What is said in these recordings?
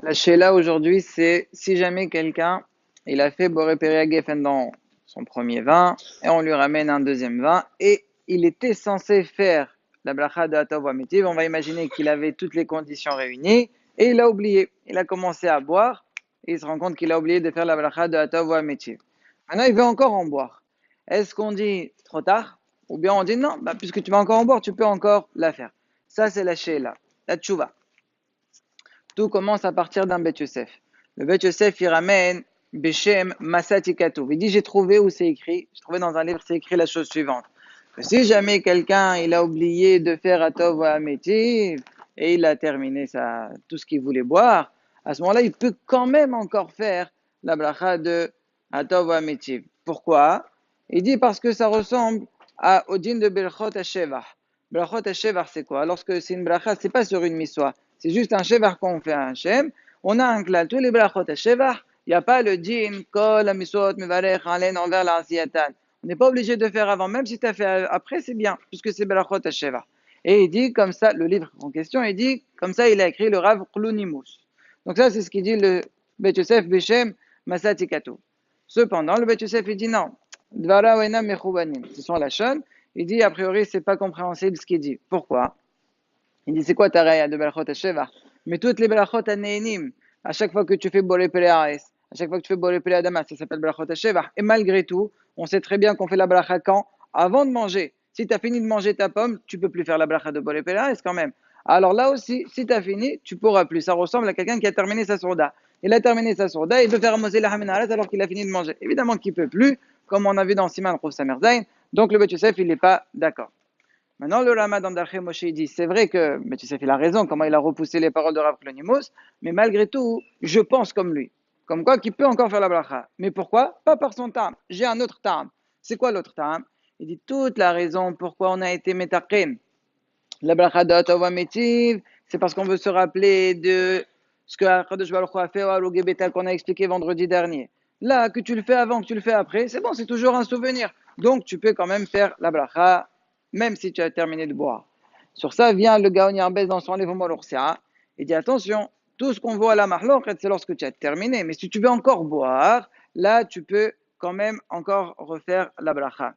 La Sheila aujourd'hui, c'est si jamais quelqu'un, il a fait Boré Péria Geffen dans son premier vin, et on lui ramène un deuxième vin, et il était censé faire la bracha de Atov Amitiv, on va imaginer qu'il avait toutes les conditions réunies, et il a oublié. Il a commencé à boire, et il se rend compte qu'il a oublié de faire la bracha de Atov Amitiv. Maintenant, il veut encore en boire. Est-ce qu'on dit trop tard? Ou bien on dit non, puisque tu vas encore en boire, tu peux encore la faire. Ça, c'est la Sheila, la Tchouva. Tout commence à partir d'un Bet Yosef. Le Bet Yosef, il ramène Beshem Masati Katouv. Il dit, j'ai trouvé où c'est écrit, j'ai trouvé dans un livre, c'est écrit la chose suivante. Que si jamais quelqu'un, il a oublié de faire Atov ou Amétiv, et il a terminé tout ce qu'il voulait boire, à ce moment-là, il peut quand même encore faire la bracha de Atov ou Amétiv. Pourquoi? Il dit parce que ça ressemble à Odin de Berchot Hashevach. Berchot Hashevach, c'est quoi? Lorsque c'est une bracha, c'est pas sur une miswa. C'est juste un shevach qu'on fait à Hachem. On a un klal, tous les brachot à shevach, il n'y a pas le din, kol, amisot, mevarech, alen, envers la asiyatan. On n'est pas obligé de faire avant, même si tu as fait après, c'est bien, puisque c'est brachot à shevach. Et il dit comme ça, le livre en question, il dit, comme ça, il a écrit le Rav Klunimus. Donc ça, c'est ce qu'il dit le Bet Yosef Beshem Masati Katou. Cependant, le Bet Yosef, il dit non. Dvara wena mechubanim. Ce sont la chaîne. Il dit, a priori, c'est pas compréhensible ce qu'il dit. Pourquoi? Il dit, c'est quoi ta raya de Berachot Hasheva? Mais toutes les Berachot Haneinim, à chaque fois que tu fais Boré Pele Ares, à chaque fois que tu fais Boré Pele Adamas, ça s'appelle Berachot Hasheva. Et malgré tout, on sait très bien qu'on fait la bracha quand? Avant de manger. Si tu as fini de manger ta pomme, tu peux plus faire la bracha de Boré Pele Ares quand même. Alors là aussi, si tu as fini, tu pourras plus. Ça ressemble à quelqu'un qui a terminé sa sourda. Il a terminé sa sourda, il veut faire Mosé la Haminares alors qu'il a fini de manger. Évidemment qu'il peut plus, comme on a vu dans Siman Rov Samerzain. Donc le Bet Yosef, il n'est pas d'accord. Maintenant, le Ramadan d'Arché Moshe dit, c'est vrai que, mais tu sais, il a raison, comment il a repoussé les paroles de Rav Klonimos, mais malgré tout, je pense comme lui. Comme quoi, qu'il peut encore faire la bracha. Mais pourquoi? Pas par son tam. J'ai un autre tam. C'est quoi l'autre tam? Il dit toute la raison pourquoi on a été métaqin. La bracha d'Atova Metiv, c'est parce qu'on veut se rappeler de ce que Akadosh Baruch Hu a fait au Aloge Betal qu'on a expliqué vendredi dernier. Là, que tu le fais avant, que tu le fais après, c'est bon, c'est toujours un souvenir. Donc, tu peux quand même faire la bracha, même si tu as terminé de boire. Sur ça vient le Gaon Yarbez dans son livre Molorsia. Il dit attention, tout ce qu'on voit à la marloquette, c'est lorsque tu as terminé. Mais si tu veux encore boire, là, tu peux quand même encore refaire la bracha.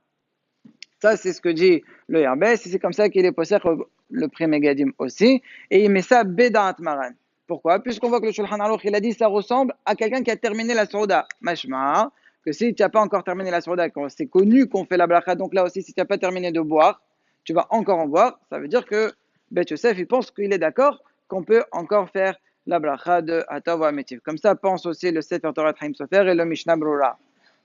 Ça, c'est ce que dit le Yarbès, et c'est comme ça qu'il est possède le prix Megadim aussi, et il met ça Béda'at Maran. Pourquoi? Puisqu'on voit que le Shulchan Aruch, il a dit ça ressemble à quelqu'un qui a terminé la Souda. Mashma, que si tu n'as pas encore terminé la Souda, c'est connu qu'on fait la bracha, donc là aussi, si tu n'as pas terminé de boire, tu vas encore en boire, ça veut dire que Bet Yosef, il pense qu'il est d'accord qu'on peut encore faire la bracha de Atav ou Ametiv. Comme ça, pense aussi le Sefer Torah Chaim Sofer et le Mishnah Brura.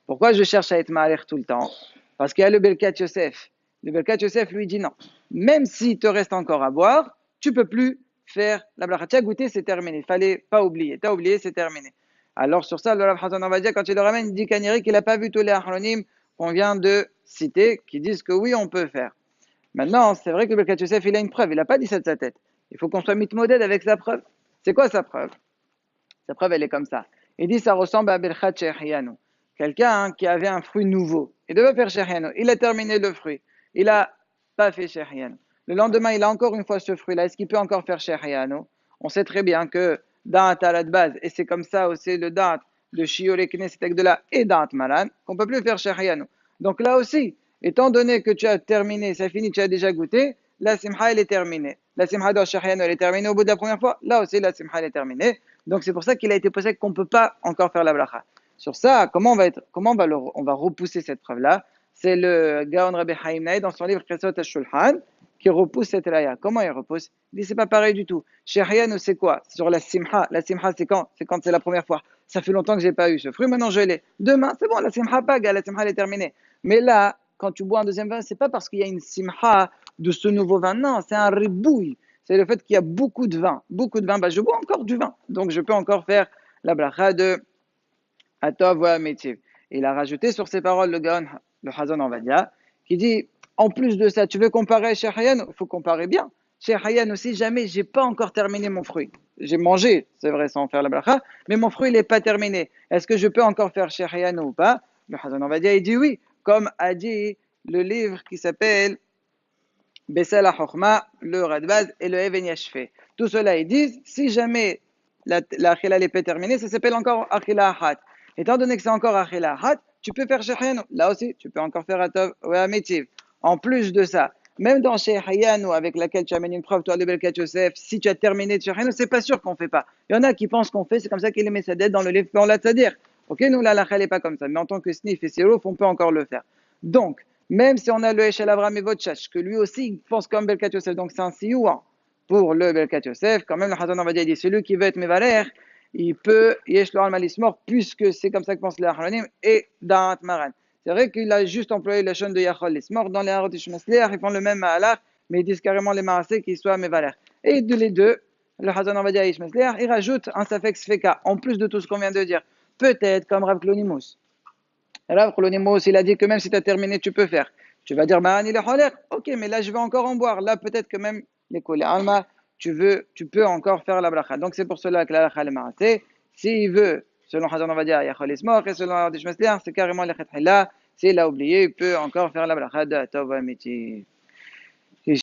Pourquoi je cherche à être ma'aler tout le temps? Parce qu'il y a le Belkat Yosef. Le Belkat Yosef lui dit non. Même s'il te reste encore à boire, tu peux plus faire la bracha. Tu as goûté, c'est terminé. Il fallait pas oublier. Tu as oublié, c'est terminé. Alors sur ça, le Rav Hazan Ovadia, quand il le ramène, il dit qu'Anirik, il n'a pas vu tous les acronymes qu'on vient de citer, qui disent que oui, on peut faire. Maintenant, c'est vrai que le Belkat Yosef, il a une preuve. Il n'a pas dit ça de sa tête. Il faut qu'on soit mitmoded avec sa preuve. C'est quoi sa preuve? Sa preuve, elle est comme ça. Il dit ça ressemble à Belchat Shechianu. Quelqu'un qui avait un fruit nouveau. Il devait faire Shechianu. Il a terminé le fruit. Il n'a pas fait Shechianu. Le lendemain, il a encore une fois ce fruit-là. Est-ce qu'il peut encore faire Shechianu? On sait très bien que Da'at à la base, et c'est comme ça aussi le Da'at de Shiore Knesset de la et Da'at Malan, qu'on ne peut plus faire Shechianu. Donc là aussi, étant donné que tu as terminé, c'est fini, tu as déjà goûté, la simha, elle est terminée. La simha de Shechianu, elle est terminée au bout de la première fois. Là aussi, la simha, elle est terminée. Donc c'est pour ça qu'il a été posé qu'on ne peut pas encore faire la bracha. Sur ça, on va repousser cette preuve-là? C'est le Gaon Rabbi Haim Naï dans son livre Kresot HaShulchan qui repousse cette raya. Comment il repousse? Il dit c'est pas pareil du tout. Chez Hayano, c'est quoi? C'est sur la simha. La simha, c'est quand? C'est quand c'est la première fois. Ça fait longtemps que j'ai pas eu ce fruit, maintenant je l'ai. Demain, c'est bon, la simha paga, la simha elle est terminée. Mais là, quand tu bois un deuxième vin, c'est pas parce qu'il y a une simha de ce nouveau vin, non, c'est un ribouille. C'est le fait qu'il y a beaucoup de vin. Beaucoup de vin, je bois encore du vin. Donc je peux encore faire la bracha de Atov wa Metiv. Il a rajouté sur ses paroles le Gaon, le Hazon Ovadia, qui dit, en plus de ça, tu veux comparer chez Hayan? Il faut comparer bien. Chez Hayan aussi, jamais, j'ai pas encore terminé mon fruit. J'ai mangé, c'est vrai, sans faire la bracha, mais mon fruit, il n'est pas terminé. Est-ce que je peux encore faire chez Hayan ou pas? Le Hazon Ovadia, il dit oui, comme a dit le livre qui s'appelle Bessel HaChochma, le Radbaz et le Even Yashfe. Tout cela, ils disent, si jamais la achila n'est pas terminée, ça s'appelle encore achila hat. Étant donné que c'est encore achila hat, tu peux faire shehayanu. Là aussi, tu peux encore faire atov ou amitiv. En plus de ça, même dans shehayanu, avec laquelle tu amènes une preuve, toi, le Birkat Yosef, si tu as terminé de shehayanu, c'est pas sûr qu'on fait pas. Il y en a qui pensent qu'on fait, c'est comme ça qu'il est mis sa dette dans le livre qu'on l'a dire. Ok, nous, la halakha n'est pas comme ça, mais en tant que snif et sirouf, on peut encore le faire. Donc, même si on a le Eshel Avram et Votchach, que lui aussi il pense comme Birkat Yosef, donc c'est un sioua pour le Birkat Yosef, quand même le Hazan Avadia dit celui qui veut être Mevaler, il peut Yesh lo al mort, puisque c'est comme ça que pensent les Achronim et Da'at Maran. C'est vrai qu'il a juste employé la chaîne de Yachol Lismor. Dans les Harot Ishmasliach, ils font le même Ma'alach, mais ils disent carrément les Maasé qu'ils soient Mevaler. Et de les deux, le Hazan Avadia et Ishmasliach, il rajoute un Safek Sfeka, en plus de tout ce qu'on vient de dire. Peut-être comme Rav Klonimus. Rav Klonimus, il a dit que même si tu as terminé, tu peux faire. Tu vas dire, Ma'ani le Holer. Ok, mais là, je vais encore en boire. Là, peut-être que même les Kolé Alma, tu peux encore faire la bracha. Donc, c'est pour cela que la bracha est Maasé. S'il veut, selon Hazan Avadia, Yachol Ismor, et selon Hadith Masliach, c'est carrément le Khetchila. S'il a oublié, il peut encore faire la bracha de Tov Amiti.